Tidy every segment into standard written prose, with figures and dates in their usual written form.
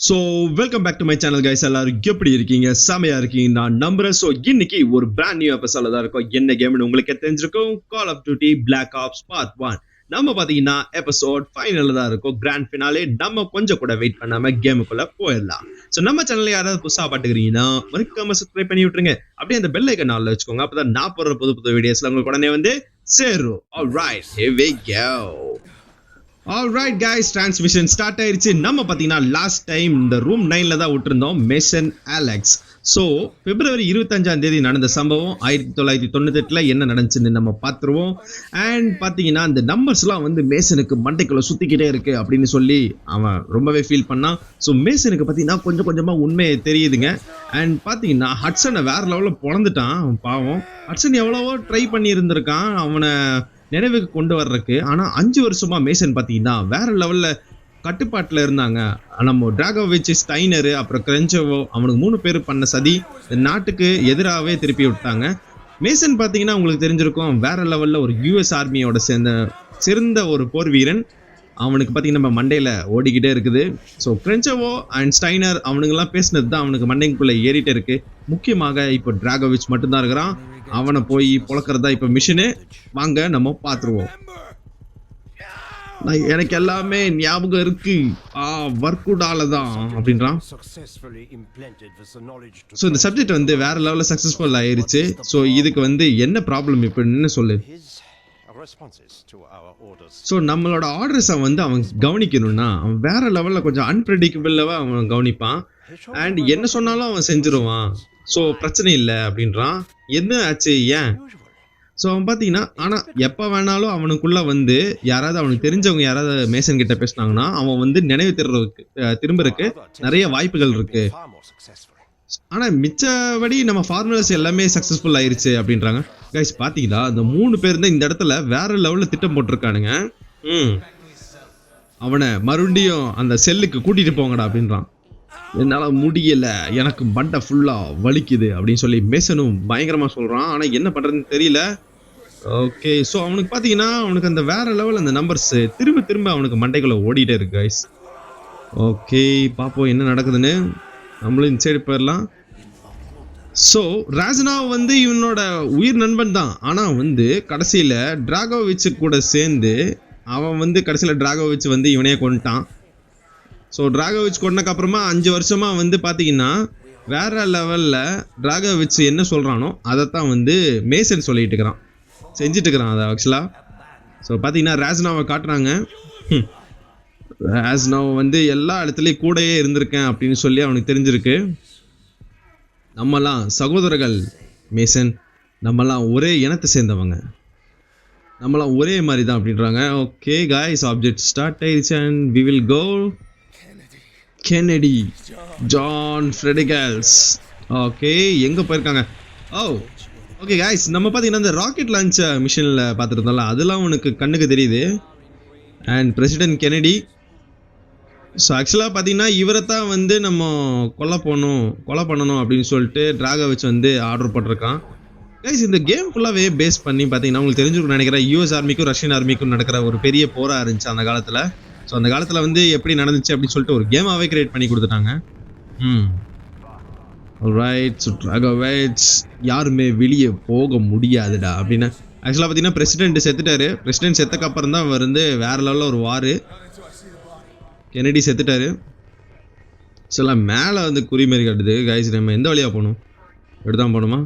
So welcome back to my channel guys. எல்லாரும் எப்படி இருக்கீங்க? செமையா இருக்கீங்க நான் நம்புறேன். ஸோ இன்னைக்கு ஒரு பிராண்ட் நியூ எபிசோட்ல தான் இருக்கும். என்ன கேம்னு உங்களுக்கு தெரிஞ்சிருக்கும். Call of duty black ops part 1. நம்ம பாத்தீங்கன்னா எபிசோட் ஃபைனல்ல தான் இருக்கும், கிராண்ட் ஃபினாலே. நம்ம கொஞ்சம் கூட வெயிட் பண்ணாம கேமுக்குள்ள போயிடலாம். ஸோ நம்ம சேனல்ல யாராவது புதுசா பாட்டுக்கிறீங்கன்னா மறக்காம சப்ஸ்கிரைப் பண்ணி விட்டுருங்க. அப்படியே அந்த பெல் ஐக்கன் ஆல்ல வச்சுக்கோங்க. அப்பதான் நான் போடுற புது வீடியோஸ்ல உங்களுக்கு உடனே வந்து சேரும். Alright, here we go. Alright guys, transmission start ஆயிருச்சு. நம்ம பார்த்தீங்கன்னா லாஸ்ட் டைம் இந்த ரூம் 9ல தான் விட்டுருந்தோம் மேசன் அலெக்ஸ். ஸோ பிப்ரவரி 25ஆம் தேதி நடந்த சம்பவம் 1998ல் என்ன நடந்துச்சுன்னு நம்ம பார்த்துருவோம். அண்ட் பார்த்தீங்கன்னா அந்த நம்பர்ஸ்லாம் வந்து மேசனுக்கு மண்டைக்குள்ள சுற்றிக்கிட்டே இருக்கு அப்படின்னு சொல்லி அவன் ரொம்பவே ஃபீல் பண்ணான். ஸோ மேசனுக்கு பார்த்தீங்கன்னா கொஞ்சம் கொஞ்சமாக உண்மையை தெரியுதுங்க. அண்ட் பார்த்தீங்கன்னா ஹட்சனை வேற லெவலில் பொழந்துட்டான். அவன் பாவம், ஹட்சன் எவ்வளவோ ட்ரை பண்ணி இருந்திருக்கான் அவனை நினைவுக்கு கொண்டு வர்றதுக்கு. ஆனால் 5 வருஷமா மேசன் பார்த்தீங்கன்னா வேற லெவல்ல கட்டுப்பாட்டில் இருந்தாங்க. நம்ம டிராகோவிச், ஸ்டைனர், அப்புறம் கிரெஞ்சவோ, அவனுக்கு 3 பேர் பண்ண சதி இந்த நாட்டுக்கு எதிராகவே திருப்பி விட்டாங்க. மேசன் பார்த்தீங்கன்னா உங்களுக்கு தெரிஞ்சிருக்கும், வேற லெவல்ல ஒரு US ஆர்மியோட சிறந்த ஒரு போர் வீரன். அவனுக்கு பார்த்தீங்கன்னா நம்ம மண்டையில் ஓடிக்கிட்டே இருக்குது. ஸோ கிரெஞ்சவோ அண்ட் ஸ்டைனர் அவனுங்கெல்லாம் பேசினது தான் அவனுக்கு மண்டைக்குள்ளே ஏறிட்டே இருக்கு. முக்கியமாக இப்போ டிராகோவிச் மட்டும்தான் இருக்கிறான். அவனை போய் பொழக்கிறதா இப்போ மிஷனு. வாங்க நம்ம பார்த்துருவோம். எனக்கு எல்லாமே ஞாபகம் இருக்கு, வர்க்குடால தான் அப்படின்றான். ஸோ இந்த சப்ஜெக்ட் வந்து வேற லெவலில் சக்ஸஸ்ஃபுல் ஆயிருச்சு. ஸோ இதுக்கு வந்து என்ன ப்ராப்ளம் இப்படின்னு சொல்லு. ஸோ நம்மளோட ஆர்டர்ஸை வந்து அவன் கவனிக்கணும்னா அவன் வேற லெவலில் கொஞ்சம் அன்பிரடிக்டபிளாக அவன் கவனிப்பான். அண்ட் என்ன சொன்னாலும் அவன் செஞ்சிருவான். ஸோ பிரச்சனை இல்லை அப்படின்றான். என்ன ஆச்சு, ஏன்? ஸோ அவன் பார்த்தீங்கன்னா ஆனால் எப்போ வேணாலும் அவனுக்குள்ள வந்து யாராவது அவனுக்கு தெரிஞ்சவங்க யாராவது மேசன் கிட்ட பேசினாங்கன்னா அவன் வந்து நினைவு திரும்புறதுக்கு நிறைய வாய்ப்புகள் இருக்கு. ஆனால் மிச்சபடி நம்ம ஃபார்முலாஸ் எல்லாமே சக்ஸஸ்ஃபுல் ஆயிருச்சு அப்படின்றாங்க. கைஸ் பார்த்தீங்களா, அந்த 3 பேர் தான் இந்த இடத்துல வேற லெவலில் திட்டம் போட்டிருக்கானுங்க. அவனை மறுபடியும் அந்த செல்லுக்கு கூட்டிட்டு போங்கடா அப்படின்றான். என்னால் முடியலை, எனக்கு மண்டை ஃபுல்லாக வலிக்குது அப்படின்னு சொல்லி மேசனும் பயங்கரமாக சொல்கிறான். ஆனால் என்ன பண்ணுறதுன்னு தெரியல. ஓகே, ஸோ அவனுக்கு பார்த்தீங்கன்னா அவனுக்கு அந்த வேற லெவல் அந்த நம்பர்ஸ் திரும்ப அவனுக்கு மண்டைக்குள்ளே ஓடிட்டே இருக்கு கைஸ். ஓகே, பார்ப்போம் என்ன நடக்குதுன்னு. நம்மளும் இந்த சைடு போயிடலாம். ஸோ ராஜனாவ் வந்து இவனோட உயிர் நண்பன் தான். ஆனால் வந்து கடைசியில் டிராகோவிச்சு கூட சேர்ந்து அவன் வந்து கடைசியில் டிராகோவிச் வந்து இவனையே கொண்டுட்டான். ஸோ டிராகோவிச் கொண்டக்கு அப்புறமா 5 வருஷமா வந்து பார்த்தீங்கன்னா வேற லெவலில் டிராகோவிச் என்ன சொல்கிறானோ அதைத்தான் வந்து மேசன் சொல்லிட்டு இருக்கிறான், செஞ்சுட்டு இருக்கிறான் அதை ஆக்சுவலாக. ஸோ பார்த்தீங்கன்னா ராஜனாவை காட்டுறாங்க. ராஜனாவ் வந்து எல்லா இடத்துலையும் கூடயே இருந்திருக்கேன் அப்படின்னு சொல்லி அவனுக்கு தெரிஞ்சிருக்கு. நம்மலாம் சகோதரர்கள் மேசன், நம்மலாம் ஒரே இனத்தை சேர்ந்தவங்க, நம்மலாம் ஒரே மாதிரி தான் அப்படின்றாங்க. ஓகே காய்ஸ், ஆப்ஜெக்ட் ஸ்டார்ட் ஆயிடுச்சு and we will go. Kennedy, John ஃப்ரெடிகல்ஸ். ஓகே, எங்கே போயிருக்காங்க? ஓகே காய்ஸ், நம்ம பார்த்தீங்கன்னா இந்த ராக்கெட் லான்ச் மிஷனில் பார்த்துருந்தோம்ல, அதெல்லாம் உனக்கு கண்ணுக்கு தெரியுது. And president Kennedy. ஸோ ஆக்சுவலாக பார்த்தீங்கன்னா இவரை தான் வந்து நம்ம கொலை பண்ணணும் அப்படின்னு சொல்லிட்டு டிராகோவிச் வந்து ஆர்டர் போட்டிருக்கான். கைஸ் இந்த கேம் ஃபுல்லாகவே பேஸ் பண்ணி பார்த்தீங்கன்னா உங்களுக்கு தெரிஞ்சுக்கணும்னு நினைக்கிறேன், US ஆர்மிக்கும் ரஷ்யன் ஆர்மிக்கும் நடக்கிற ஒரு பெரிய போராக இருந்துச்சு அந்த காலத்தில். ஸோ அந்த காலத்தில் வந்து எப்படி நடந்துச்சு அப்படின்னு சொல்லிட்டு ஒரு கேமாகவே கிரியேட் பண்ணி கொடுத்துட்டாங்க. ரைட், ஸோ டிராகோவிச் யாருமே வெளியே போக முடியாதுடா அப்படின்னு. ஆக்சுவலாக பார்த்தீங்கன்னா பிரசிடென்ட் செத்துட்டாரு. பிரசிடென்ட் செத்தக்கு அப்புறம் தான் வந்து வேற லெவலில் ஒரு வார். கென்னடி செத்துட்டாரு. ஸோ எல்லாம் மேலே வந்து குறிமாரி காட்டுது கைஸ். நம்ம எந்த வழியாக போகணும்? இப்படி தான் போகணுமா?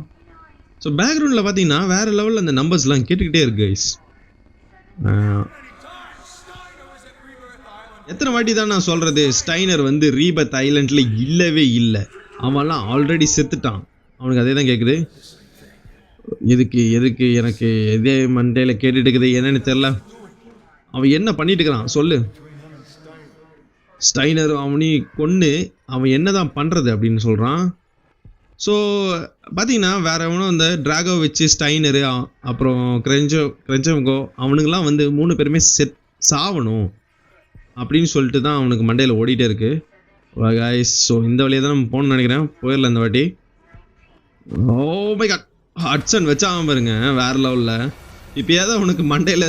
ஸோ பேக்ரவுண்டில் பார்த்தீங்கன்னா வேறு லெவலில் அந்த நம்பர்ஸ்லாம் கேட்டுக்கிட்டே இருக்கு கைஸ். எத்தனை வாட்டி தான் நான் சொல்கிறது, ஸ்டைனர் வந்து ரீபத் ஐலண்டில் இல்லவே இல்லை. அவன்லாம் ஆல்ரெடி செத்துட்டான். அவனுக்கு அதே தான் கேட்குது. எதுக்கு எனக்கு எதே மண்டையில் கேட்டுட்டு இருக்குது என்னன்னு தெரில. அவன் என்ன பண்ணிட்டு இருக்கிறான் சொல்லு. ஸ்டைனர் அவனி கொண்டு அவன் என்ன தான் பண்ணுறது அப்படின்னு சொல்கிறான். ஸோ பார்த்தீங்கன்னா வேற எவனும் இந்த டிராகோவிச், ஸ்டைனரு, அப்புறம் கிரெஞ்சவங்கோ அவனுங்கெல்லாம் வந்து 3 பேருமே சாவணும் அப்படின்னு சொல்லிட்டு தான் அவனுக்கு மண்டையில் ஓடிட்டே இருக்கு. கைஸ், ஸோ இந்த வழியாக தான் நம்ம போகணும்னு நினைக்கிறேன். போயிடலாம் இந்த வாட்டி. ஓ மை காட், ஹட்சன் வச்சாம பாருங்க வேற லெவலில். இப்போயாவது அவனுக்கு மண்டையில்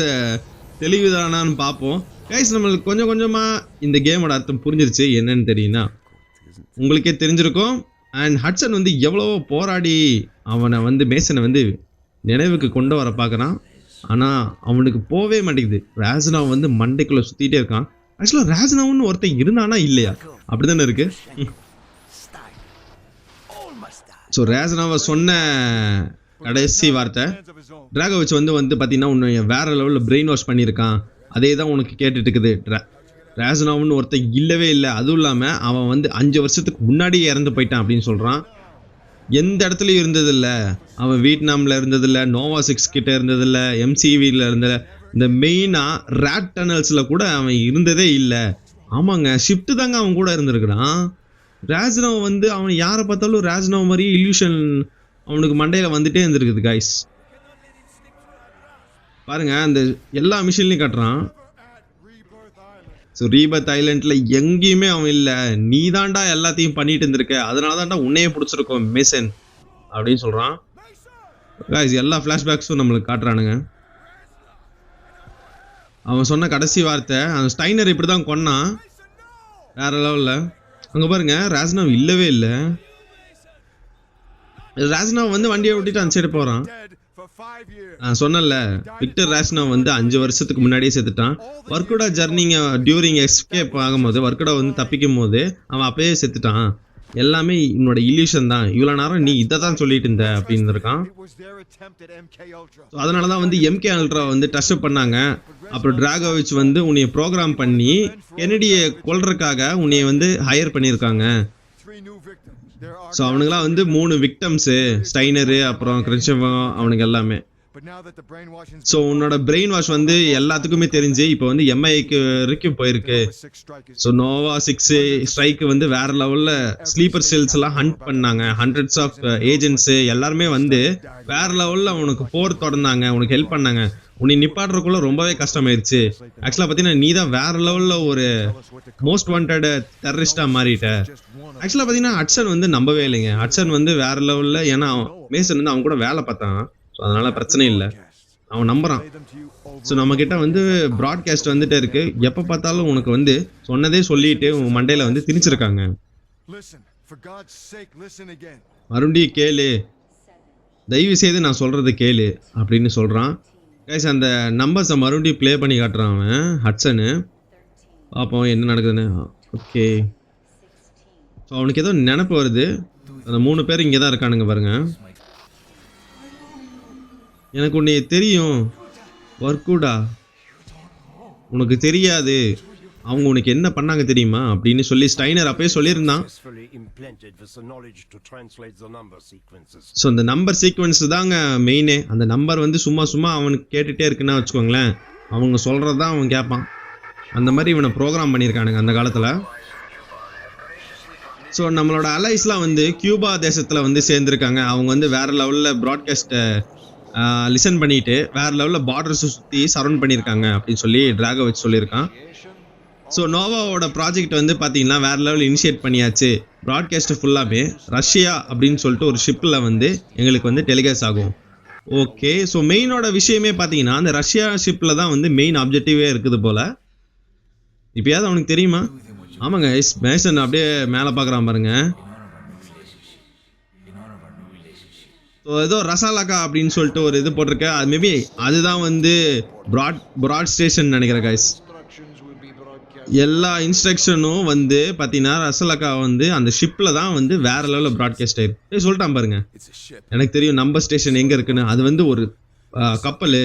தெளிவுதானான்னு பார்ப்போம். கைஸ் நம்மளுக்கு கொஞ்சம் கொஞ்சமாக இந்த கேமோட அர்த்தம் புரிஞ்சிருச்சு. என்னன்னு தெரியுன்னா உங்களுக்கே தெரிஞ்சிருக்கும். அண்ட் ஹட்சன் வந்து எவ்வளவோ போராடி அவனை வந்து மேசனை வந்து நினைவுக்கு கொண்டு வர பார்க்குறான். ஆனால் அவனுக்கு போவே மாட்டேங்குது. ராஜ்னாவ் வந்து மண்டைக்குள்ளே சுற்றிட்டே இருக்கான். ஆக்சுவலாக ராஜ்னாவ்னு ஒருத்தன் இருந்தானா இல்லையா? அப்படி தானே இருக்கு. ஸோ ராஜ்னாவை சொன்ன கடைசி வார்த்தை டிராகோவிச் வந்து பார்த்தீங்கன்னா உன்னை வேற லெவலில் பிரெயின் வாஷ் பண்ணியிருக்கான், அதே தான் உனக்கு கேட்டுட்டு இருக்குது. ராஜ்னாவ்னு ஒருத்தன் இல்லவே இல்லை, அதுவும் இல்லாமல் அவன் வந்து 5 வருஷத்துக்கு முன்னாடியே இறந்து போயிட்டான் அப்படின்னு சொல்கிறான். எந்த இடத்துலையும் இருந்ததில்லை, அவன் வியட்நாமில் இருந்ததில்லை, நோவா 6 கிட்ட இருந்ததில்லை, MCVயில் இருந்ததில்லை, இந்த மெயினாக ரேட் டனல்ஸில் கூட அவன் இருந்ததே இல்லை. ஆமாங்க, ஷிஃப்ட்டு தாங்க அவன் கூட இருந்திருக்கிறான். ராஜ்னாவ் வந்து அவன் யாரை பார்த்தாலும் ராஜ்னாவ் மாதிரியே இல்யூஷன் அவனுக்கு மண்டையில் வந்துட்டே இருந்திருக்குது கைஸ். பாருங்க, அந்த எல்லா மிஷின்லையும் காட்டுறான். ஸோ ரீபர்த் ஐலண்டில் எங்கேயுமே அவன் இல்லை, நீ தாண்டா எல்லாத்தையும் பண்ணிட்டு இருந்திருக்க, அதனால தான்டா உன்னையே பிடிச்சிருக்கோம் மேசன் அப்படின்னு சொல்கிறான். கைஸ் எல்லா ஃப்ளாஷ்பேக்ஸும் நம்மளுக்கு காட்டுறானுங்க. அவன் சொன்ன கடைசி வார்த்தை, அந்த ஸ்டைனர் இப்படி தான் கொன்னான் வேற லெவலில். அங்கே பாருங்க, ராஜ்னாவ் இல்லவே இல்லை. ராஜ்னாவ் வந்து வண்டியை விட்டுட்டு அந்த சைடு போகிறான். நான் சொன்னல, விக்டர் ராஜ்னாவ் வந்து 5 வருஷத்துக்கு முன்னாடியே செத்துட்டான். வர்க்குடா ஜர்னிங்க டியூரிங் எஸ்கேப் ஆகும்போது, வர்க்குடா வந்து தப்பிக்கும் போது அவன் அப்பயே செத்துட்டான். எல்லாமே என்னோட இல்யூஷன் தான், இவ்வளோ நேரம் நீ இதை தான் சொல்லிட்டு இருந்த அப்படின்னு இருக்கான். அதனால தான் வந்து MK Ultra வந்து டச் பண்ணாங்க. அப்புறம் டிராகோவிச் வந்து உன்னைய ப்ரோக்ராம் பண்ணி கெனடியை கொல்றதுக்காக உன்னைய வந்து ஹையர் பண்ணியிருக்காங்க. ஸோ அவனுங்களாம் வந்து 3 விக்டம்ஸு, ஸ்டைனரு, அப்புறம் கிரின்ஷவ், அவனுக்கு எல்லாமே. ஸோ உன்னோட பிரெயின் வாஷ் வந்து எல்லாத்துக்குமே தெரிஞ்சு இப்போ வந்து MIAக்கு வரைக்கும் போயிருக்கு. ஸோ நோவா 6 ஸ்ட்ரைக்கு வந்து வேற லெவலில் ஸ்லீப்பர் செல்ஸ் எல்லாம் ஹண்ட் பண்ணாங்க. ஹண்ட்ரட்ஸ் ஆஃப் ஏஜென்ட்ஸு எல்லாருமே வந்து வேற லெவலில் உனக்கு போர் தொடர்ந்தாங்க, உனக்கு ஹெல்ப் பண்ணாங்க. உன்னை நிப்பாட்டுறதுக்குள்ள ரொம்பவே கஷ்டமாயிருச்சு. ஆக்சுவலாக பார்த்தீங்கன்னா நீ தான் வேற லெவலில் ஒரு மோஸ்ட் வாண்டட் டெரரிஸ்டாக மாறிட்ட. ஆக்சுவலாக பார்த்தீங்கன்னா ஹட்சன் வந்து நம்பவே இல்லைங்க. ஹட்சன் வந்து வேற லெவலில், ஏன்னா மேசன் வந்து அவன் கூட வேலை பார்த்தான். ஸோ அதனால பிரச்சனை இல்லை, அவன் நம்புறான். ஸோ நம்மக்கிட்ட வந்து ப்ராட்காஸ்ட் வந்துட்டே இருக்கு, எப்போ பார்த்தாலும் உனக்கு வந்து சொன்னதே சொல்லிட்டு உன் மண்டையில் வந்து திணிச்சிருக்காங்க. மறுபடியும் கேளு, தயவு செய்து நான் சொல்றது கேளு அப்படின்னு சொல்றான். கைஸ் அந்த நம்பர்ஸை மறுபடியும் ப்ளே பண்ணி காட்டுறான் அவன் ஹட்சனு. பார்ப்போம் என்ன நடக்குதுன்னு. ஓகே, ஸோ அவனுக்கு ஏதோ நினப்பு வருது. அந்த 3 பேர் இங்கே தான் இருக்கானுங்க பாருங்க. எனக்கு உன்னை தெரியும் வர்க்குடா, உனக்கு தெரியாது அவங்க உனக்கு என்ன பண்ணாங்க தெரியுமா அப்படின்னு சொல்லி ஸ்டைனர் அப்பயே சொல்லியிருந்தான். ஸோ அந்த நம்பர் சீக்வன்ஸ் தாங்க மெயினே. அந்த நம்பர் வந்து சும்மா சும்மா அவனுக்கு கேட்டுகிட்டே இருக்குன்னா வச்சுக்கோங்களேன், அவங்க சொல்கிறது தான் அவன் கேட்பான். அந்த மாதிரி இவனை ப்ரோக்ராம் பண்ணியிருக்கானுங்க அந்த காலத்தில். ஸோ நம்மளோட அலைஸ்லாம் வந்து கியூபா தேசத்தில் வந்து சேர்ந்துருக்காங்க. அவங்க வந்து வேறு லெவலில் ப்ராட்காஸ்ட்டை லிசன் பண்ணிட்டு வேற லெவலில் பார்டர்ஸை சுற்றி சரௌண்ட் பண்ணியிருக்காங்க அப்படின்னு சொல்லி டிராகோவிச் சொல்லியிருக்கான். ஸோ நோவாவோட ப்ராஜெக்ட் வந்து பார்த்தீங்கன்னா வேற லெவல் இனிஷியேட் பண்ணியாச்சு. ப்ராட்காஸ்ட் ஃபுல்லாகவே ரஷ்யா அப்படின்னு சொல்லிட்டு ஒரு ஷிப்பில் வந்து எங்களுக்கு வந்து டெலிகாஸ்ட் ஆகும். ஓகே, ஸோ மெயினோட விஷயமே பார்த்தீங்கன்னா அந்த ரஷ்யா ஷிப்பில் தான் வந்து மெயின் ஆப்ஜெக்டிவே இருக்குது போல். இப்போயாவது அவனுக்கு தெரியுமா? ஆமாங்க, மேசன் அப்படியே மேலே பார்க்குறான் பாருங்க. ஸோ ஏதோ ரசாலாக்கா அப்படின்னு சொல்லிட்டு ஒரு இது போட்டிருக்க, அது மேபி அதுதான் வந்து ப்ராட் ஸ்டேஷன் நினைக்கிறேன் கைஸ். எல்லா இன்ஸ்ட்ரக்ஷனும் வந்து பார்த்தீங்கன்னா ரசாலாக்கா வந்து அந்த ஷிப்பில் தான் வந்து வேற லெவலில் ப்ராட்காஸ்ட் ஆயிருக்கு. சொல்லிட்டான் பாருங்க, எனக்கு தெரியும் நம்பர் ஸ்டேஷன் எங்கே இருக்குன்னு. அது வந்து ஒரு கப்பல்,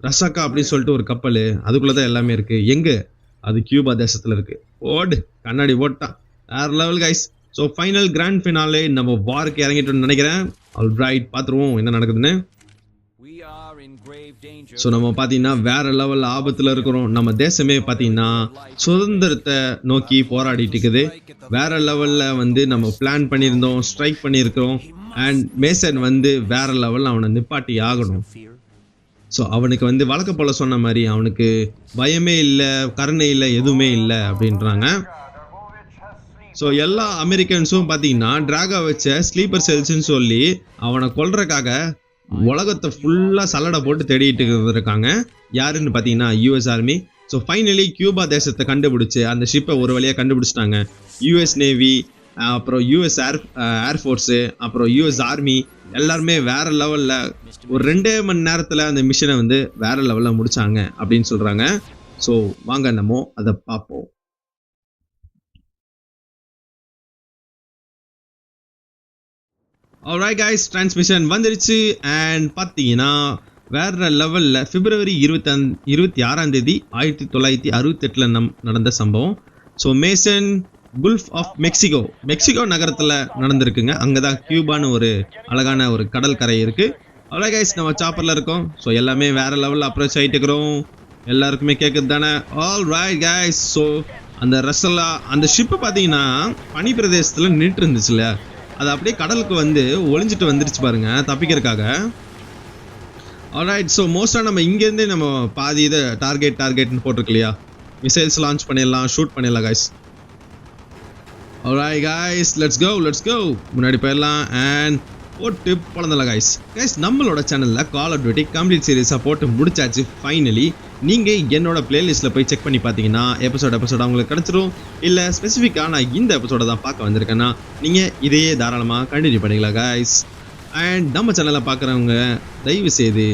ரசாக்கா அப்படின்னு சொல்லிட்டு ஒரு கப்பல், அதுக்குள்ளே தான் எல்லாமே இருக்குது. எங்கே? அது கியூபா தேசத்தில் இருக்குது. ஓடு கண்ணாடி ஓட்டான், வேற level guys. So final grand finale நம்ம வாருக்கு இறங்கிட்டோம்னு நினைக்கிறேன். ஆல்ரைட், பார்த்துருவோம் என்ன நடக்குதுன்னு. ஸோ நம்ம பார்த்தீங்கன்னா வேற லெவல் ஆபத்தில் இருக்கிறோம். நம்ம தேசமே பார்த்தீங்கன்னா சுதந்திரத்தை நோக்கி போராடிட்டு இருக்குது. வேற லெவலில் வந்து நம்ம பிளான் பண்ணியிருந்தோம், ஸ்ட்ரைக் பண்ணியிருக்கிறோம். அண்ட் மேசன் வந்து வேற லெவலில் அவனை நிப்பாட்டி ஆகணும். ஸோ அவனுக்கு வந்து வழக்க போல சொன்ன மாதிரி அவனுக்கு பயமே இல்லை, கருணை இல்லை, எதுவுமே இல்லை அப்படின்றாங்க. ஸோ எல்லா அமெரிக்கன்ஸும் பார்த்தீங்கன்னா டிராகோவிச்சை ஸ்லீப்பர் செல்ஸ்ன்னு சொல்லி அவனை கொல்றதுக்காக உலகத்தை ஃபுல்லாக சல்லடை போட்டு தேடிட்டு இருக்காங்க. யாருன்னு பார்த்தீங்கன்னா US army. So finally Cuba தேசத்தை கண்டுபிடிச்சி அந்த ஷிப்பை ஒரு வழியாக கண்டுபிடிச்சிட்டாங்க. US நேவி அப்புறம் யூஎஸ் ஏர்ஃபோர்ஸு, அப்புறம் யூஎஸ் ஆர்மி எல்லாருமே வேற லெவலில் ஒரு 2 மணி நேரத்தில் அந்த மிஷனை வந்து வேற லெவலில் முடிச்சாங்க அப்படின்னு சொல்கிறாங்க. ஸோ வாங்க நம்ம அதை பார்ப்போம். ஆல்ரைட் கைஸ், டிரான்ஸ்மிஷன் வந்துருச்சு. அண்ட் பார்த்தீங்கன்னா வேற லெவலில் February 26ஆம் தேதி 1968 நடந்த சம்பவம். So Mason gulf of Mexico நகரத்தில் நடந்திருக்குங்க. அங்கே தான் கியூபான்னு ஒரு அழகான ஒரு கடல் கரை இருக்குது. ஆல்ரைட் கைஸ், நம்ம சாப்பரில் இருக்கோம். ஸோ எல்லாமே வேற லெவலில் அப்ரோச் ஆகிட்டு இருக்கிறோம். எல்லாருக்குமே கேட்குது தானே? ஆல்ரைட் கைஸ், ஸோ அந்த ஷிப்பு பார்த்தீங்கன்னா பனி பிரதேசத்தில் நின்றுட்டு இருந்துச்சுல்ல, அது அப்படியே கடலுக்கு வந்து ஒளிஞ்சிட்டு வந்துருச்சு பாருங்க தப்பிக்கிறதுக்காக. ஆல்ரைட், ஸோ மோஸ்ட்டாக நம்ம இங்கேருந்தே நம்ம பாதி இதை டார்கெட்னு போட்டிருக்கு இல்லையா, மிசைல்ஸ் லான்ச் பண்ணிடலாம், ஷூட் பண்ணிடலாம் guys. Alright guys, let's go முன்னாடி போயிடலாம் அண்ட் போட்டு பொழந்தலாம் கைஸ். நம்மளோட சேனலில் கால் ஆஃப் டியூட்டி கம்ப்ளீட் சீரீஸாக போட்டு முடிச்சாச்சு ஃபைனலி. நீங்கள் என்னோட பிளேலிஸ்ட்டில் போய் செக் பண்ணி பார்த்தீங்கன்னா எபிசோட் உங்களுக்கு கிடச்சிரும். இல்லை ஸ்பெசிஃபிக்காக நான் இந்த எபிசோட தான் பார்க்க வந்திருக்கேன்னா நீங்கள் இதையே தாராளமாக கண்டினியூ பண்ணிக்கலாம் கைஸ். அண்ட் நம்ம சேனலை பார்க்குறவங்க தயவு செய்து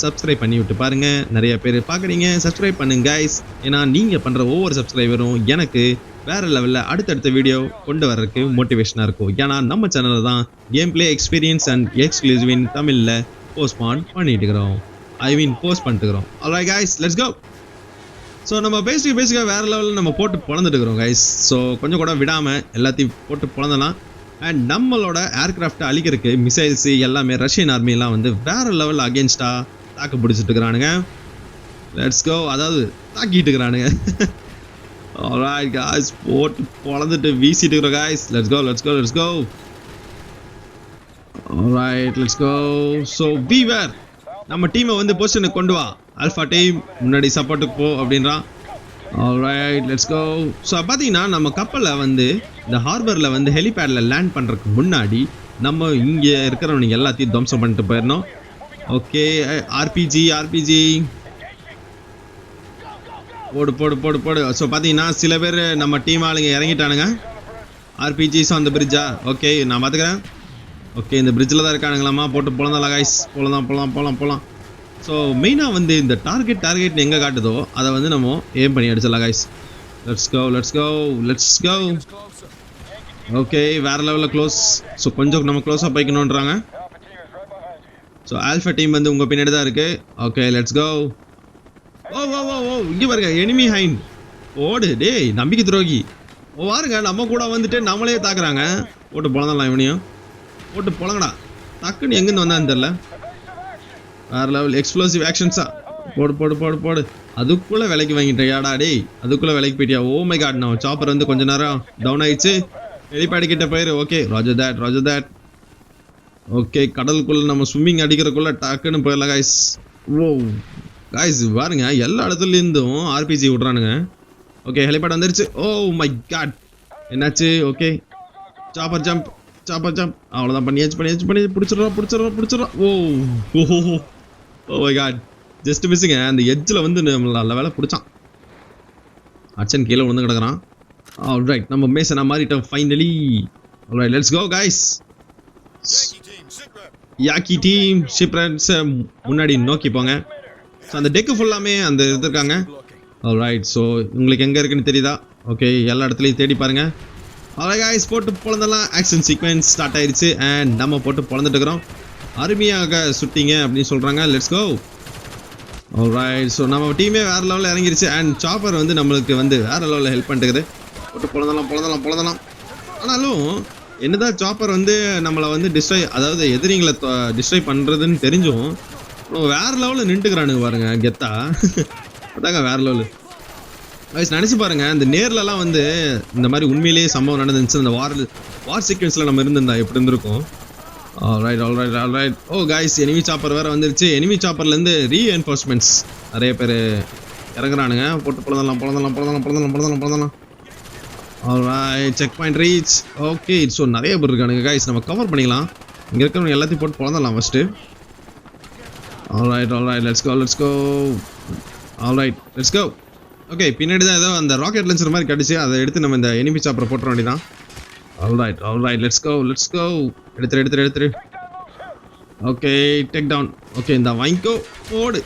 சப்ஸ்கிரைப் பண்ணி விட்டு பாருங்கள். நிறைய பேர் பார்க்குறீங்க, சப்ஸ்கிரைப் பண்ணுங்க கைஸ். ஏன்னா நீங்கள் பண்ணுற ஒவ்வொரு சப்ஸ்கிரைபரும் எனக்கு வேறு லெவலில் அடுத்தடுத்த வீடியோ கொண்டு வர்றதுக்கு மோட்டிவேஷனாக இருக்கும். ஏன்னா நம்ம சேனலில் தான் gameplay experience and exclusive in தமிழில் போஸ்ட் பண்ணிட்டு இருக்கிறோம். Alright guys, let's go. So நம்ம பேசிக்காக வேறு லெவலில் நம்ம போட்டு பொழந்துட்டு இருக்கிறோம் கைஸ். ஸோ கொஞ்சம் கூட விடாமல் எல்லாத்தையும் போட்டு பொழந்தலாம். அண்ட் நம்மளோட ஏர்கிராஃப்டை அழிக்கிறதுக்கு மிசைல்ஸு எல்லாமே ரஷ்யன் ஆர்மியெல்லாம் வந்து வேறு லெவலில் அகேன்ஸ்டாக தாக்கு பிடிச்சிட்டு இருக்கிறானுங்க. லெட்ஸ் கோ, அதாவது தாக்கிட்டு இருக்கிறானுங்க. ஆல்ரைட் गाइस, போட்டு பொளந்துட்டு வீசிட்டு இருக்கோம் guys. Let's go. Alright, let's go. So பீவர் நம்ம டீமை வந்து பொசிஷனுக்கு கொண்டு வா. ஆல்ஃபா டீம் முன்னாடி சப்போர்ட்டுக்கு போ அப்படின்றான். Alright, let's go. ஸோ பார்த்தீங்கன்னா நம்ம கப்பலில் வந்து இந்த ஹார்பரில் வந்து ஹெலிபேடில் லேண்ட் பண்ணுறதுக்கு முன்னாடி நம்ம இங்கே இருக்கிறவங்க எல்லாத்தையும் துவம்சம் பண்ணிட்டு போயிடணும். ஓகே, ஆர்பிஜி போடு. ஸோ பார்த்தீங்கன்னா சில பேர் நம்ம டீம் ஆளுங்க இறங்கிட்டானுங்க. ஆர்பிஜிஸ் அந்த பிரிட்ஜா? ஓகே, நான் பார்த்துக்கிறேன். ஓகே, இந்த பிரிட்ஜில் தான் இருக்கானுங்களாமா. போட்டு போலாம் கைஸ், போகலாம். ஸோ மெயினாக வந்து இந்த டார்கெட் எங்கே காட்டுதோ அதை வந்து நம்ம ஏம் பண்ணி அடிச்சிடலாம் கைஸ். Let's go. ஓகே, வேறு லெவலில் க்ளோஸ். ஸோ கொஞ்சம் நம்ம க்ளோஸாக போய்க்கணுன்றாங்க. ஸோ ஆல்ஃபா டீம் வந்து உங்கள் பின்னாடி தான் இருக்குது. Okay, let's go. ஓ இங்கே பாருங்க, எனிமி ஹைண்ட். ஓடு டேய் நம்பிக்கை துரோகி. பாருங்க, நம்ம கூட வந்துட்டு நம்மளே தாக்குறாங்க. போட்டு பொழந்தலாம், இவனையும் போட்டு பொழங்கடா. டக்குன்னு எங்கேருந்து வந்தான்னு தெரில. வேறு லெவல் எக்ஸ்ப்ளோசிவ் ஆக்ஷன்ஸா. போடு. அதுக்குள்ளே விலைக்கு வாங்கிட்டேன் யாடா டேய், அதுக்குள்ளே விலைக்கு போயிட்டியா? ஓ மை காட், நான் சாப்பர் வந்து கொஞ்ச நேரம் டவுன் ஆயிடுச்சு. ஹெலிபேடு கிட்ட போயிரு. Okay, Rajat that. ஓகே, கடலுக்குள்ளே நம்ம ஸ்விம்மிங் அடிக்கிறதுக்குள்ளே டக்குன்னு போயிடலாம் கைஸ். ஓ கைஸ் பாருங்க, எல்லா இடத்துலேருந்தும் ஆர்பிஜி விட்றானுங்க. ஓகே, ஹெலிபேட் வந்துருச்சு. ஓ மை காட், என்னாச்சு? Okay, chopper jump. அவ்வளோதான், பண்ணியாச்சு. பிடிச்சிடுறோம். ஓ மை காட், ஜஸ்ட் மிஸ்ஸுங்க. அந்த எட்ஜில் வந்து நல்ல வேலை பிடிச்சான். அச்சன் கீழே விழுந்து கிடக்குறான். ஆல்ரைட், நம்ம மேசனா மாறிட்டோம் finally. Alright, let's go guys. யாக்கி டீம் ஷிப்ரன்ஸை முன்னாடி நோக்கி போங்க. ஸோ அந்த டெக்கு ஃபுல்லாமே அந்த இருக்காங்க. ஆல்ரைட், ஸோ உங்களுக்கு எங்கே இருக்குன்னு தெரியுதா? ஓகே, எல்லா இடத்துலையும் தேடி பாருங்க. ஆல்ரைட் கைஸ், போட்டு பொழந்தெல்லாம் ஆக்ஷன் சீக்வென்ஸ் ஸ்டார்ட் ஆயிடுச்சு. அண்ட் நம்ம போட்டு பொழந்துட்டு இருக்கிறோம். அருமையாக சுட்டிங்க அப்படின்னு சொல்கிறாங்க. Let's go. ஆல்ரைட், ஸோ நம்ம டீமே வேறு லெவலில் இறங்கிருச்சு. அண்ட் சாப்பர் வந்து நம்மளுக்கு வந்து வேறு லெவலில் ஹெல்ப் பண்ணிட்டுக்குது. போட்டு பொழந்தலாம். ஆனாலும் என்னதான் சாப்பர் வந்து நம்மளை வந்து அதாவது எதிரிங்களை டிஸ்ட்ராய் பண்ணுறதுன்னு தெரிஞ்சும் வேறு லெவலில் நின்றுக்கிறானுங்க பாருங்க, கெத்தா. அதாங்க வேறு லெவலு வயசு. நினச்சி பாருங்க, இந்த நேர்லலாம் வந்து இந்த மாதிரி உண்மையிலேயே சம்பவம் நடந்துச்சு. அந்த வார் சீக்வன்ஸில் நம்ம இருந்திருந்தா எப்படி இருந்திருக்கும். Alright. Oh guys, enemy chopper வேறு வந்துருச்சு. எனிமி சாப்பர்லேருந்து ரீஎன்ஃபோர்ஸ்மெண்ட்ஸ் நிறைய பேர் இறங்குறானுங்க. போட்டு பொழந்தலாம். Alright, checkpoint reach. Okay, so நிறைய பேர் இருக்கானுங்க கைஸ், நம்ம கவர் பண்ணிக்கலாம். இங்கே இருக்கிறவங்க எல்லாத்தையும் போட்டு பொழந்தலாம் first. Alright, let's go. Okay, பின்னாடி தான் ஏதோ அந்த ராக்கெட் லான்ச்சர் மாதிரி கிடச்சி, அதை எடுத்து நம்ம இந்த எனிமி சாப்பரை போட்டுற வேண்டியதான். ஆல்ரைட் லெட்ஸ் கோ எடுத்துரு ஓகே டேக் டவுன் ஓகே இந்த வாங்கிக்கோ போடு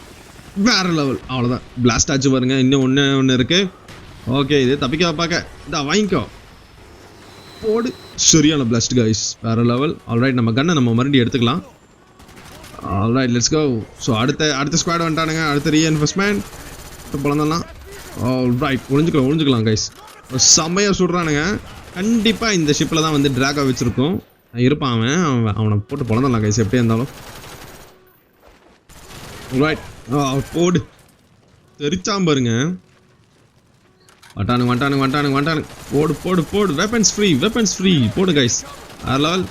வேற லெவல் அவ்வளோதான் பிளாஸ்ட் ஆச்சு பாருங்க இன்னும் ஒன்று இருக்கு ஓகே இது தப்பிக்க பார்க்க இந்த வாங்கிக்கோ போடு சரியான பிளாஸ்ட் கைஸ் வேற லெவல் ஆல்ரைட் நம்ம கன்னை நம்ம மறுபடியும் எடுத்துக்கலாம் ஆல்ரைட் லெட்ஸ் கோ ஸோ அடுத்த ஸ்குவாட் வந்துட்டானுங்க அடுத்த ரீஎன்ஃபோர்ஸ்மெண்ட் பிறந்தலாம் ஆல்ரைட் ஒழிஞ்சுக்கலாம் கைஸ் செம்மையாக சுடுறானுங்க கண்டிப்பாக இந்த ஷிப்பில் தான் வந்து ட்ராகா வச்சுருக்கோம் இருப்பான் அவனை போட்டு பிறந்தலாம் கைஸ் எப்படியா இருந்தாலும் ரைட் போடு தெரிச்சாம் பாருங்க வட்டானுங்க போடு வெப்பன்ஸ் ஃப்ரீ போடு கைஸ் லெவல்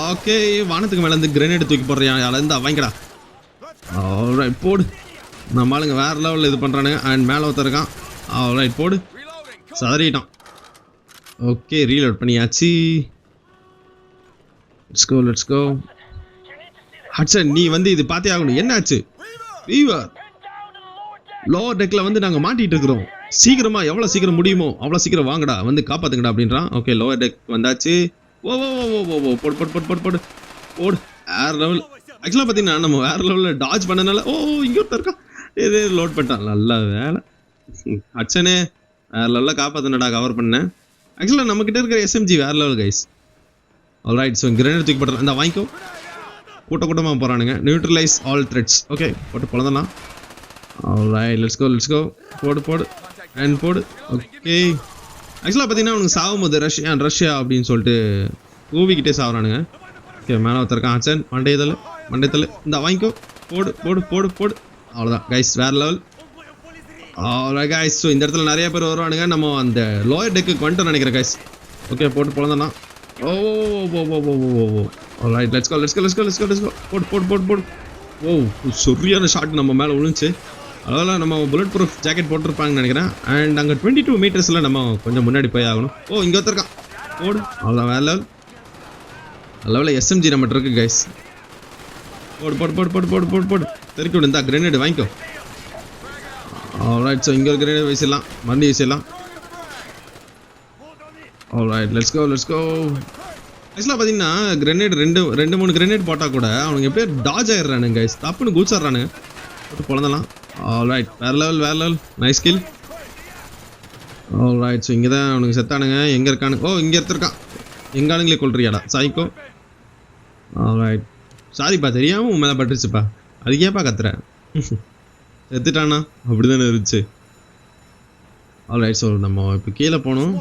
ஓகே வானத்துக்கு மேலே இருந்து கிரெனேட் தூக்கி போடுறான் இருந்து வாங்கிக்கடா ஆல்ரைட் போடு நம்ம ஆளுங்க வேற லெவலில் இது பண்ணுறானுங்க அண்ட் மேலே ஒருத்தருக்கான் ஆல்ரைட் போடு சதறிட்டான் ஓகே ரீலோட் பண்ணியாச்சு லெட்ஸ் கோ ஹட்சன் நீ வந்து இது பார்த்தே ஆகணும் என்னாச்சு ஃபீவர் லோவர் டெக்கில் வந்து நாங்கள் மாட்டிகிட்டு இருக்கிறோம் சீக்கிரமா எவ்வளோ சீக்கிரம் முடியுமோ அவ்வளோ சீக்கிரம் வாங்கடா வந்து காப்பாற்றுங்கடா அப்படின்றான் ஓகே லோவர் டெக் வந்தாச்சு ஓ போடு வேற லெவல் ஆக்சுவலாக பார்த்தீங்கன்னா நம்ம வேற லெவலில் டாஜ் பண்ணனால இங்கே ஒருத்தர் இருக்கா இது லோட் பண்ணிட்டான் நல்ல வேலை ஹட்சனே வேற லெவலில் காப்பாற்றினடா கவர் பண்ணேன் ஆக்சுவலாக நம்மக்கிட்ட இருக்கிற எஸ்எம்ஜி வேற level guys alright so grenade தூக்கி போட்டுறேன் இந்த வாங்கிக்கோ கூட்டமாக போகிறானுங்க நியூட்ரலைஸ் ஆல் த்ரெட்ஸ் ஓகே போட்டு பிறந்தலாம் ஆல்ரைட் லெட்ஸ் கோ போடு அண்ட் போடு ஓகே ஆக்சுவலாக பார்த்தீங்கன்னா அவனுக்கு சாகும்போது ரஷ்யா அப்படின்னு சொல்லிட்டு கூவிக்கிட்டே சாகுறானுங்க ஓகே மேலே ஒருத்தருக்கான் ஹட்சன் மண்டையத்தில் இந்த வாங்கிக்கோ போடு அவ்வளோதான் கைஸ் வேற லெவல் ஆல்ரைட் கைஸ் ஸோ இந்த இடத்துல நிறைய பேர் வருவானுங்க நம்ம அந்த லோயர் டெக்கு வந்துட்டு நினைக்கிறேன் கைஸ் ஓகே போட்டு பிறந்தனா ஆல்ரைட் லெட்ஸ் கோ போடு சரியான ஷாட் நம்ம மேலே விழுந்துச்சு அதெல்லாம் நம்ம புல்லட் ப்ரூஃப் ஜாக்கெட் போட்டிருப்பாங்கன்னு நினைக்கிறேன் அண்ட் அங்கே 22 மீட்டர்ஸில் நம்ம கொஞ்சம் முன்னாடி போய் ஆகணும் இங்கே ஒருத்தருக்கான் போடு அவ்வளோ வேற லெவலில் எஸ்எம்ஜி நம்மகிட்ட இருக்கு கைஸ் போடு தெருக்கு விடு இந்த கிரேனேட் வாங்கிக்கோ ஆல்ரைட் ஸோ இங்கே ஒரு கிரேனேட் வீசிடலாம் மறுபடியும் வீசிடலாம் ஆல்ரைட் லெட்ஸ் கோ ஆக்சுவலாக பார்த்தீங்கன்னா கிரேனேட் ரெண்டு மூணு கிரேனேட் போட்டால் கூட அவனுங்க எப்படியே டாஜ் ஆயிடுறானுங்க கைஸ் தப்புன்னு கூச்சாடுறானுங்க போட்டு பிறந்தலாம் ஆல்ரைட் வேற level nice kill alright so இங்கே தான் அவனுக்கு செத்தானுங்க எங்கே இருக்கானுங்க இங்கே எடுத்துருக்கான் எங்கள் ஆளுங்களே கொள்றியாடா சாய்க்கோ ஆல்ரைட் சாரிப்பா தெரியாமல் உன் மேலே பட்டுருச்சுப்பா அதுக்கேப்பா கத்துறேன் செத்துட்டானா அப்படி தானே இருந்துச்சு ஆல்ரைட் ஸோ நம்ம இப்போ கீழே போனோம்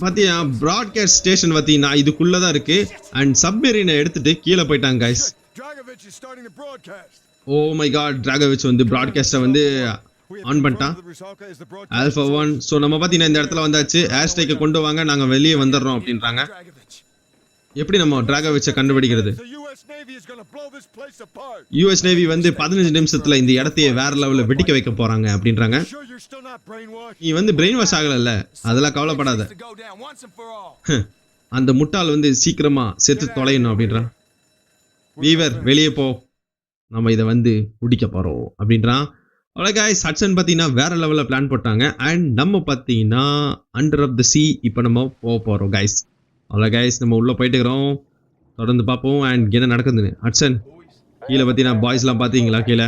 பார்த்தியா ப்ராட்காஸ்ட் ஸ்டேஷன் பார்த்தீங்கன்னா இதுக்குள்ளே தான் இருக்குது அண்ட் சப்மெரீனை எடுத்துகிட்டு கீழே போயிட்டாங்க கைஸ் ஓ மை காட் டிராகோவிச் வந்து ப்ராட்காஸ்ட்டை வந்து ஆன் பண்ணிட்டான் ஆல்ஃபா 1 ஸோ நம்ம பார்த்தீங்கன்னா இந்த இடத்துல வந்தாச்சு ஏர் ஸ்ட்ரைக்கை கொண்டு வாங்க நாங்கள் வெளியே வந்துடுறோம் அப்படின்றாங்க எப்படி நம்ம டிராகோவிச்சை கண்டுபிடிக்கிறது யூஎஸ் நேவி வந்து 15 நிமிஷத்துல இந்த இடத்தையே வேற லெவலில் வெடிக்க வைக்க போறாங்க அப்படின்றாங்க நீ வந்து பிரெயின் வாஷ் ஆகல அதெல்லாம் கவலைப்படாத அந்த முட்டாள் வந்து சீக்கிரமா செத்து தொலையணும் அப்படின்றான் வீவர் வெளியே போ நம்ம இதை வந்து பிடிக்க போறோம் அப்படின்றான் கைஸ் ஹட்சன் பார்த்தீங்கன்னா வேற லெவலில் பிளான் போட்டாங்க அண்ட் நம்ம பார்த்தீங்கன்னா அண்டர் ஆஃப் த சி இப்போ நம்ம போக போகிறோம் கைஸ் கைஸ் நம்ம உள்ளே போயிட்டு இருக்கிறோம் தொடர்ந்து பார்ப்போம் அண்ட் என்ன நடக்குதுன்னு ஹட்சன் கீழே பார்த்தீங்கன்னா பாய்ஸ்லாம் பார்த்தீங்களா கீழே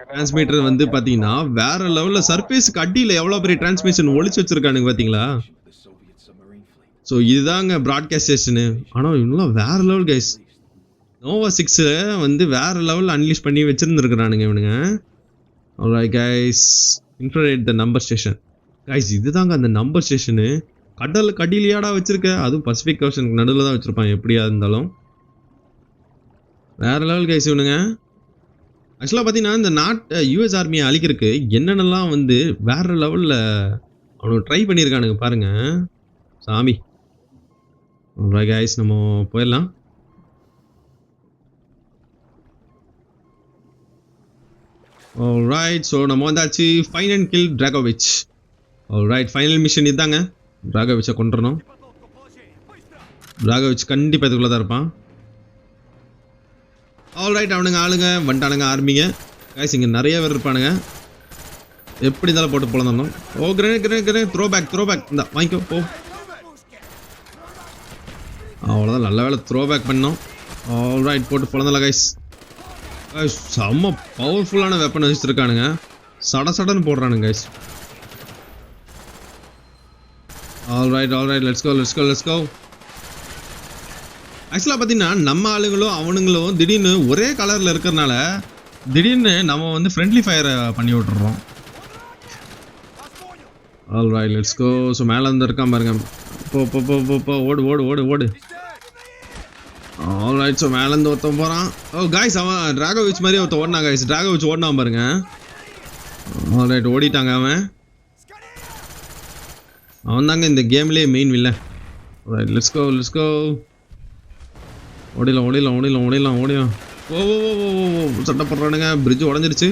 டிரான்ஸ்மீட்டர் வந்து பார்த்தீங்கன்னா வேற லெவலில் சர்ஃபேஸுக்கு அடியில் எவ்வளோ பெரிய டிரான்ஸ்மிஷன் ஒழிச்சு வச்சிருக்கானுங்க பார்த்தீங்களா ஸோ இதுதாங்க ப்ராட்காஸ்ட் ஸ்டேஷனு ஆனால் இவங்களாம் வேற லெவல் கைஸ் நோவா 6 வந்து வேற லெவலில் அன்லீஷ் பண்ணி வச்சிருந்துருக்குறானுங்க இவனுங்க alright guys infrared the number station guys இதுதாங்க அந்த நம்பர் ஸ்டேஷனு கடலுக்கு அடியிலையாடா வச்சிருக்க அதுவும் பசிபிக் ஓஷனுக்கு நடுவில் தான் வச்சிருப்பான் எப்படியா இருந்தாலும் வேற லெவல் கைஸ் இவனுங்க ஆக்சுவலாக பார்த்தீங்கன்னா இந்த யூஎஸ் ஆர்மியை அழிக்கிறதுக்கு என்னென்னலாம் வந்து வேற லெவலில் அவனுக்கு ட்ரை பண்ணியிருக்கானுங்க பாருங்க சாமி ஆல்ரைட் கைஸ் நம்ம போயிடலாம் ஆல்ரைட் ஸோ நம்ம வந்தாச்சு find and kill Dragovich alright final mission இதாங்க டிராகோவிச்சை கொண்டுறணும் டிராகோவிச் கண்டிப்பாக இதுக்குள்ளே தான் இருப்பான் ஆல்ரைட் அவனுங்க ஆளுங்க வந்துட்டானுங்க ஆர்மிங்க கைஸ் இங்கே நிறைய பேர் இருப்பானுங்க எப்படி இருந்தாலும் போட்டு போலந்தோம் கிரேனேட் த்ரோ பேக் இந்த வாங்கிக்கோ அவ்வளோதான், நல்ல வேலை த்ரோ பேக் பண்ணோம். ஆல்ரைட், போட்டு பிறந்தல கைஸ். செம்ம பவர்ஃபுல்லான வெப்பன் வச்சுருக்கானுங்க, சடன்னு போடுறானுங்க கைஸ். Alright let's go. ஆக்சுவலாக பார்த்தீங்கன்னா நம்ம ஆளுங்களும் அவனுங்களும் திடீர்னு ஒரே கலரில் இருக்கிறனால திடீர்னு நம்ம வந்து ஃப்ரெண்ட்லி ஃபயரை பண்ணி விட்டுறோம். Alright let's go. ஸோ மேலே இருந்து இருக்கான் பாருங்க. போ ஓடு. ஆல்ரைட், ஸோ மேலேருந்து ஒருத்தன் போகிறான். ஓ காய்ஸ், அவன் டிராகோவிச் மாதிரி ஒருத்தன் ஓடினான் கைஸ். டிராகோவிச் ஓடினான் பாருங்க. ஆல்ரைட், ஓடிட்டாங்க. அவன் தாங்க இந்த கேம்லேயே மெயின் வில்ல. Alright let's go. ஓடிலாம். ஓ சட்டை போடுறானுங்க. பிரிட்ஜ் உடஞ்சிருச்சு.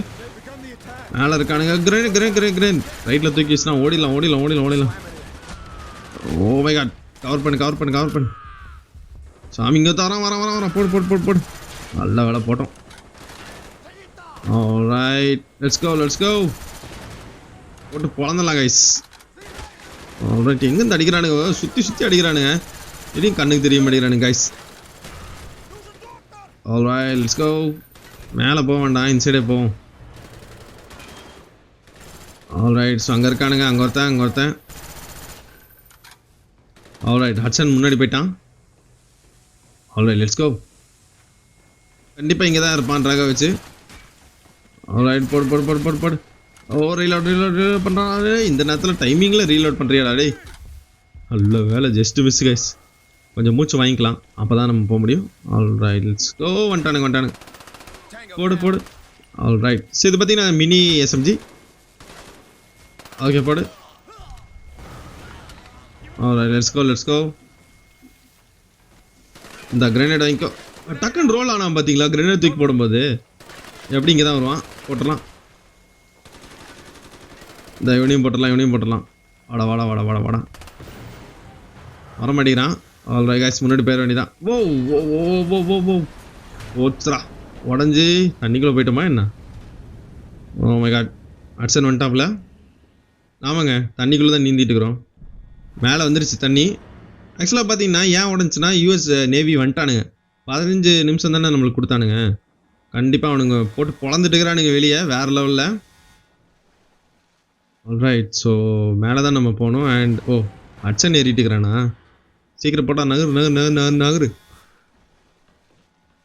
மேலே இருக்கானுங்க. கிரேன் ரைட்டில் தூக்கி வச்சுனா ஓடிலாம். ஓ மை காட், கவர் பண்ணு. சாமி இங்கே வரான். போடு. நல்ல வேலை போட்டோம். Alright let's go. போட்டு பொழந்தலாம் கைஸ். ஆல்ரைட், எங்கேருந்து அடிக்கிறானுங்க? சுற்றி அடிக்கிறானுங்க. இதையும் கண்ணுக்கு தெரிய மாட்டேங்கிறானுங்க கைஸ். Alright let's go. மேலே போக வேண்டாம், இன்சைடே போவோம். ஆல்ரைட், ஸோ அங்கே இருக்கானுங்க. அங்கே ஒருத்தன். ஆல்ரைட், ஹட்சன் முன்னாடி போயிட்டான். Alright let's go. கண்டிப்பாக இங்கே தான் இருப்பான் ட்ராக வச்சு. ஆல்ரைட், போடு. ஓ ரீலோட் பண்ணுறான். இந்த நேரத்தில் டைமிங்கில் ரீலோட் பண்ணுறியாடா டே. நல்ல வேலை, ஜஸ்ட் மிஸ் கைஸ். கொஞ்சம் மூச்சு வாங்கிக்கலாம், அப்போ தான் நம்ம போக முடியும். Alright let's go. வந்துட்டானுங்க. போடு. ஆல்ரைட், ஸோ இது பார்த்தீங்கன்னா மினி எஸ்எம்ஜி. ஓகே, போடு. Alright let's go. இந்த கிரேனேட் வாங்கிக்கோ. டக்குன்னு ரோல் ஆனால் பார்த்தீங்களா, கிரேனேட் தூக்கி போடும்போது எப்படி இங்கே தான் வருவான். போட்டுடலாம். இந்த இவனையும் போட்டுடலாம். வாடா. வர மாட்டேங்கிறான். ஆல்ரைட் கைஸ், முன்னாடி போயிட வேண்டியதான். ஓ ஓச்சுரா, உடஞ்சி தண்ணிக்குள்ளே போயிட்டோமா என்ன? ஓ மை காட், ஹட்சன் வந்துட்டாப்ல. ஆமாங்க, தண்ணிக்குள்ளே தான் நீந்திட்டு இருக்கிறோம். மேலே வந்துருச்சு தண்ணி. ஆக்சுவலாக பார்த்தீங்கன்னா ஏன் உடஞ்சின்னா, யூஎஸ் நேவி வந்துட்டானுங்க. 15 நிமிஷம் தானே நம்மளுக்கு கொடுத்தானுங்க. கண்டிப்பாக அவனுங்க போட்டு பொழந்துட்டு இருக்கிறானுங்க வெளியே, வேறு லெவலில். ஆல்ரைட், ஸோ மேலே தான் நம்ம போகணும். அண்ட் ஓ ஹட்சன் ஏறிட்டு இருக்கிறானா? சீக்கிரம் போட்டால் நகரு.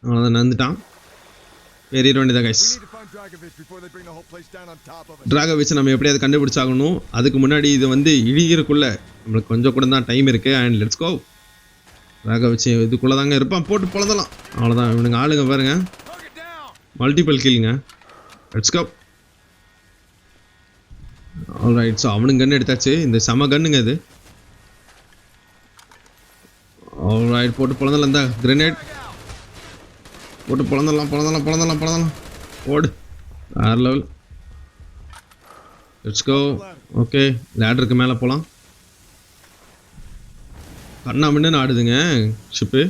அவ்வளோதான், நந்துட்டான். ஏறிட வேண்டியதான் கைஸ். டிராகோவிச் நம்ம எப்படியாவது கண்டுபிடிச்சாகணும். அதுக்கு முன்னாடி இது வந்து இடிக்கிறக்குள்ளே நம்மளுக்கு கொஞ்சம் கூட தான் டைம் இருக்குது. And let's go. டிராகோவிச் இதுக்குள்ளே தாங்க இருப்பான். போட்டு பொழந்தலாம். அவ்வளோதான், இவனுங்க ஆளுங்க பாருங்க, மல்டிபிள் கில்லுங்க. Let's go. ஆல்ரைட், ஸோ அவனுங்க கன்று எடுத்தாச்சு. இந்த செம கன்னுங்க இது. ஆல்ரைட், போட்டு பொழந்தலாம். இந்த கிரனேட் போட்டு பொழந்தலாம். ஓடு, வேறு லெவல். Let's go. ஓகே, லேடருக்கு மேலே போகலாம். கண்ணா மின்னு ஆடுதுங்க ஷிப்பு.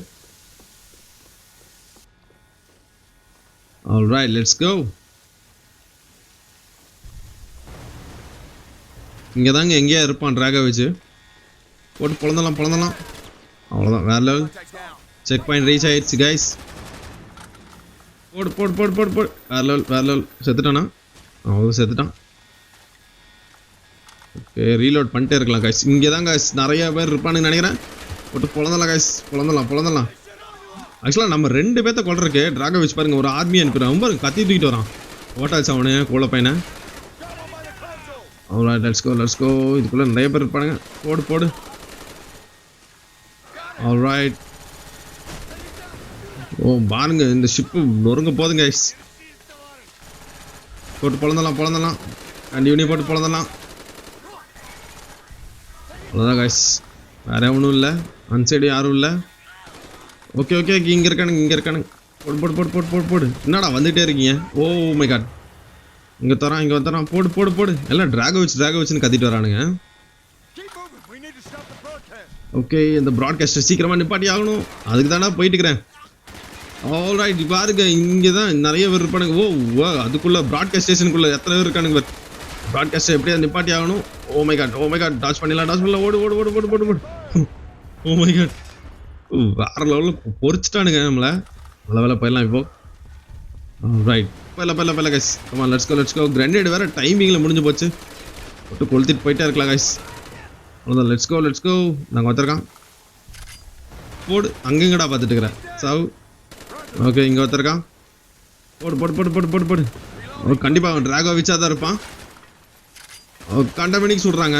Alright let's go. இங்கே தாங்க எங்கேயா இருப்பான் டிராகோவிச். போட்டு பொழந்தலாம். அவ்வளோதான், வேறு லெவல். செக் பாயிண்ட் ரீச் ஆயிடுச்சு கைஸ். போடு. வேறு லெவல். செத்துட்டானா? அவ்வளோ செத்துட்டான். ஓகே, ரீலோட் பண்ணிட்டே இருக்கலாம் கைஸ். இங்கே தான் கைஸ் நிறைய பேர் இருப்பானுன்னு நினைக்கிறேன். போட்டு பொழந்தலாம் கைஸ். பொழந்தலாம். ஆக்சுவலாக நம்ம 2 பேர்த்த கொள்றதுக்கு டிராகோவிச் பாருங்க ஒரு ஆர்மி அனுப்புகிறான். ரொம்ப கத்தி தூக்கிட்டு வரான். ஓட்டாச்சு அவனு கூட பையனை. அவ்வளோ லெட்ஸ் கோ. இதுக்குள்ளே நிறைய பேர் இருப்பானுங்க. போடு. ஆல்ரைட். ஓ பாருங்க, இந்த ஷிப்பு நொறுங்க போதுங்க கைஸ். போட்டு பொழந்தலாம். அண்ட் இவனையும் போட்டு பொழந்தலாம். அவ்வளோதான் கைஸ், வேறு ஒன்றும் இல்லை. அன்சைடு யாரும் இல்லை. ஓகே, இங்கே இருக்கானுங்க. போடு. என்னடா வந்துகிட்டே இருக்கீங்க? ஓ மை காட், இங்கே தரான். போடு. எல்லாம் டிராகோவிச்னு கத்திட்டு வரானுங்க. ஓகே, இந்த ப்ராட்காஸ்ட்டை சீக்கிரமாக நிப்பாட்டி ஆகணும். அதுக்கு தானே போயிட்டு இருக்கிறேன். ஆல்ரைட், பாருங்க இங்கே தான் நிறைய பேர் இருப்பானுங்க. ஓ அதுக்குள்ளே ப்ராட்காஸ்ட் ஸ்டேஷனுக்குள்ளே எத்தனை பேர் இருக்கானுங்க. ப்ராட்காஸ்ட்டை எப்படியாவது நிப்பாட்டி ஆகணும். ஓ மை காட், டாச் பண்ணிடலாம். ஓடு. ஓ மை காட், வேற லெவலில் பொறிச்சிட்டானுங்க நம்மளை. நல்ல வேலை போயிடலாம் இப்போ. ரைட் போயிடலாம் கைஸ். ஆமாம் லெட்ஸ் கோ. கிரனேட் வேறு டைமிங்கில் முடிஞ்சு போச்சு. போட்டு கொளுத்திட்டு போயிட்டே இருக்கலாம் கைஸ். அவ்வளோதான். Let's go. நாங்கள் வச்சிருக்கான் போடு. அங்கங்கடா பார்த்துட்டு இருக்கிறேன் சாவு. ஓகே இங்கே ஒருத்தருக்கான். போடு. கண்டிப்பாக அவன் டிராகோவிச்சா தான் இருப்பான். கண்டமணிக்கு சுடுறாங்க.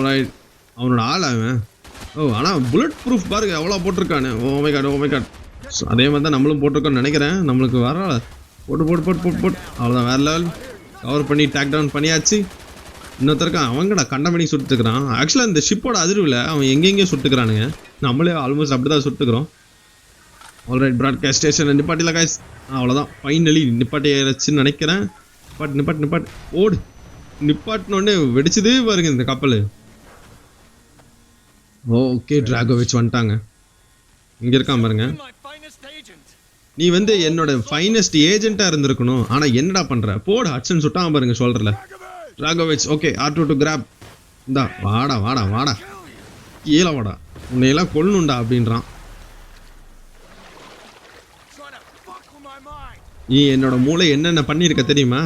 ரைட் அவனோட ஆள் அவன். ஆனால் புல்லட் ப்ரூஃப் பாருங்க எவ்வளோ போட்டிருக்கானு. ஓ மை காட். அதே மாதிரி தான் நம்மளும் போட்டிருக்கோன்னு நினைக்கிறேன். நம்மளுக்கு வர போட்டு அவ்வளோதான். வேற லெவல் கவர் பண்ணி டேக் டவுன் பண்ணியாச்சு. இன்னொருத்தருக்கான் அவங்கடா கண்டமணி சுட்டுக்கிறான். ஆக்சுவலாக இந்த ஷிப்போட அதிர்வில் அவன் எங்கெங்கேயோ சுட்டுக்கிறானுங்க. நம்மளே ஆல்மோஸ்ட் அப்படி தான் சுட்டுக்கிறோம். ஆல்ரைட் ப்ராட்காஸ்ட் ஸ்டேஷன் நிப்பாட்டில கைஸ். அவ்வளோதான் ஃபைனலி நிப்பாட்டியாச்சுன்னு நினைக்கிறேன். நிப்பாட்டு ஓடு. நிப்பாட்டினோடனே வெடிச்சதே பாருங்க இந்த கப்பல். ஓகே டிராகோவிச் வந்துட்டாங்க. இங்கே இருக்கான் பாருங்க. நீ வந்து என்னோட ஃபைனஸ்ட் ஏஜென்ட்டாக இருந்திருக்கணும். ஆனால் என்னடா பண்ணுற போடு. ஹட்சன் சுட்டான் பாருங்க சொல்கிறல Dragovich. Okay R2 to grab. இந்தா வாடா கீழே வாடா. உன்னையெல்லாம் கொல்லணுண்டா அப்படின்றான். நீ என்னோட மூளை என்னென்ன பண்ணியிருக்க தெரியுமா?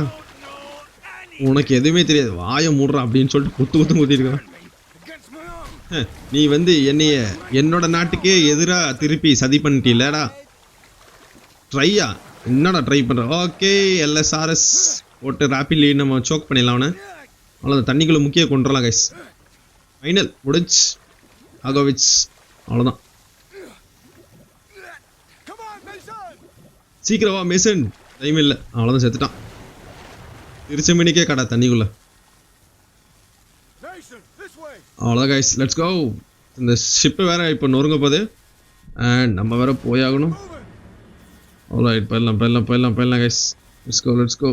உனக்கு எதுவுமே தெரியாது. வாயை மூடுறா அப்படின்னு சொல்லிட்டு குத்து குத்திருக்கான். நீ வந்து என்னோட நாட்டுக்கே எதிராக திருப்பி சதி பண்ணிட்டீலடா. ட்ரையா என்னடா ட்ரை பண்ணுற? ஓகே LSRS போட்டு ராப்பிட்லி நம்ம சோக் பண்ணிடலாம் அவனை. அவ்வளோதான். தண்ணிக்குள்ளே முக்கிய கொண்டுடலாம் கைஸ். ஃபைனல் முடிஞ்சு ஆகோவிச். அவ்வளோதான். சீக்கிரம் வா மேசன். டைம் இல்லை. அவ்வளோதான் செத்துட்டான். திருச்ச மணிக்கே கடா தண்ணிக்குள்ள. அவ்வளோதான் கைஸ் லெட்ஸ் கோ. இந்த ஷிப்பு வேற இப்போ நொறுங்க போகுது. அண்ட் நம்ம வேற போயாகணும். ஆல்ரைட் போயிடலாம் கைஸ். Let's go.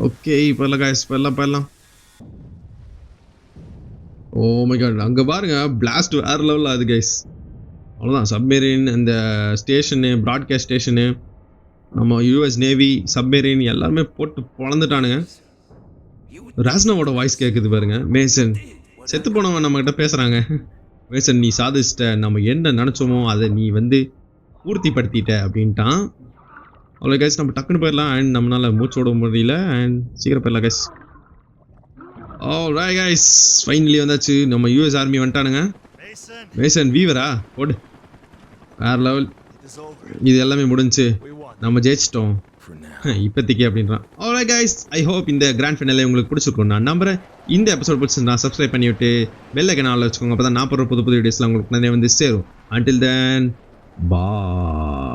ஓகே போயிடலாம் கைஸ். போயிடலாம். ஓ மை காட் அங்கே பாருங்க பிளாஸ்ட் வேற லெவலில் ஆகுது கைஸ். அவ்வளோதான். சப்மெரின் இந்த ஸ்டேஷனு ப்ராட்காஸ்ட் ஸ்டேஷனு நம்ம US நேவி சப்மெரின் எல்லாருமே போட்டு பொழந்துட்டானுங்க. ராஸ்னாவோட வாய்ஸ் கேட்குது பாருங்க. மேசன் செத்து போனவன் நம்மகிட்ட பேசுகிறாங்க. மேசன் நீ சாதிச்சிட்ட. நம்ம என்ன நினச்சோமோ அதை நீ வந்து பூர்த்திப்படுத்திட்ட அப்படின்ட்டான். அவ்வளோ கைஸ் நம்ம டக்குன்னு போயிடலாம். அண்ட் நம்மளால் மூச்சு விட முடியல. அண்ட் சீக்கிரம் போயிடலாம் கைஸ். ஆல்ரைட் கைஸ் ஃபைனலி வந்தாச்சு. நம்ம US ஆர்மி வந்துட்டானுங்க. மேசன் வீவரா போடு. வேற லெவல். இது எல்லாமே முடிஞ்சு நம்ம ஜெயிச்சிட்டோம் இப்போதைக்கு அப்படின்றான். ஆல்ரைட் கைஸ் ஐ ஹோப் இந்த கிராண்ட் ஃபைனலே உங்களுக்கு பிடிச்சிருக்கும் நான் நம்புறேன். இந்த எபிசோட் பிடிச்சிருந்தா சப்ஸ்கிரைப் பண்ணிவிட்டு பெல் ஐக்கன் ஆல்ல வச்சுக்கோங்க. அப்போ தான் நான் போடுற புது வீடியோஸ்லாம் உங்களுக்கு நிறைய வந்து சேரும். Until then, bye.